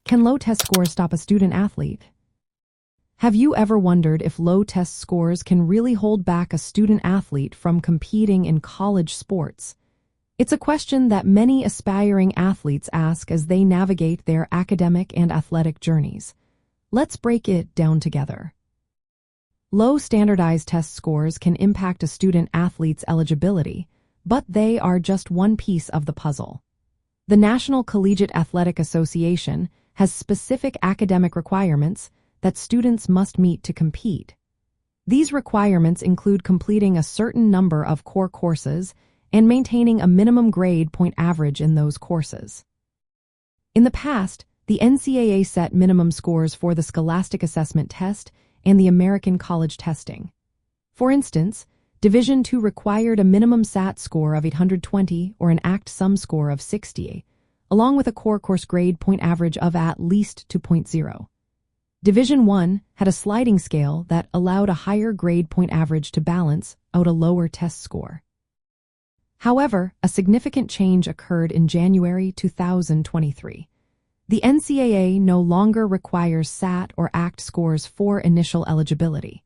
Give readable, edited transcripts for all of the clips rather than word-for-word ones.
Can low test scores stop a student athlete? Have you ever wondered if low test scores can really hold back a student athlete from competing in college sports? It's a question that many aspiring athletes ask as they navigate their academic and athletic journeys. Let's break it down together. Low standardized test scores can impact a student athlete's eligibility, but they are just one piece of the puzzle. The National Collegiate Athletic Association has specific academic requirements that students must meet to compete. These requirements include completing a certain number of core courses and maintaining a minimum grade point average in those courses. In the past, the NCAA set minimum scores for the Scholastic Assessment Test and the American College Testing. For instance, Division II required a minimum SAT score of 820 or an ACT sum score of 60, along with a core course grade point average of at least 2.0. Division I had a sliding scale that allowed a higher grade point average to balance out a lower test score. However, a significant change occurred in January 2023. The NCAA no longer requires SAT or ACT scores for initial eligibility.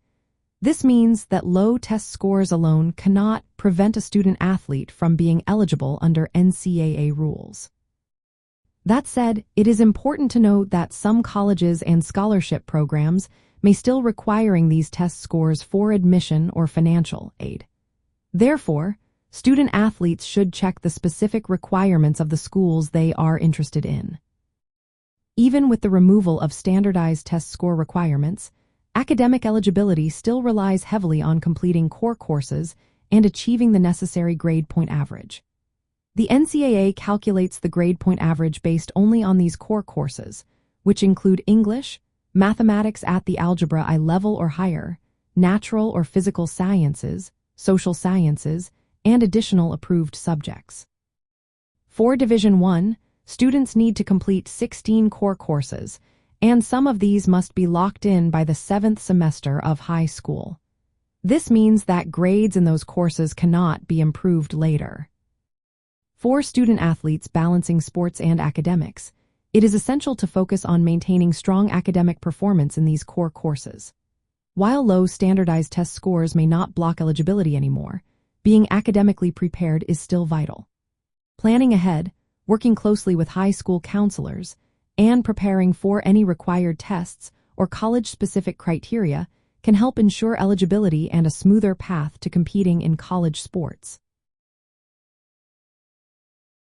This means that low test scores alone cannot prevent a student athlete from being eligible under NCAA rules. That said, it is important to note that some colleges and scholarship programs may still requiring these test scores for admission or financial aid. Therefore, student athletes should check the specific requirements of the schools they are interested in. Even with the removal of standardized test score requirements, academic eligibility still relies heavily on completing core courses and achieving the necessary grade point average. The NCAA calculates the grade point average based only on these core courses, which include English, mathematics at the Algebra I level or higher, natural or physical sciences, social sciences, and additional approved subjects. For Division I, students need to complete 16 core courses, and some of these must be locked in by the 7th semester of high school. This means that grades in those courses cannot be improved later. For student athletes balancing sports and academics, it is essential to focus on maintaining strong academic performance in these core courses. While low standardized test scores may not block eligibility anymore, being academically prepared is still vital. Planning ahead, working closely with high school counselors, and preparing for any required tests or college-specific criteria can help ensure eligibility and a smoother path to competing in college sports.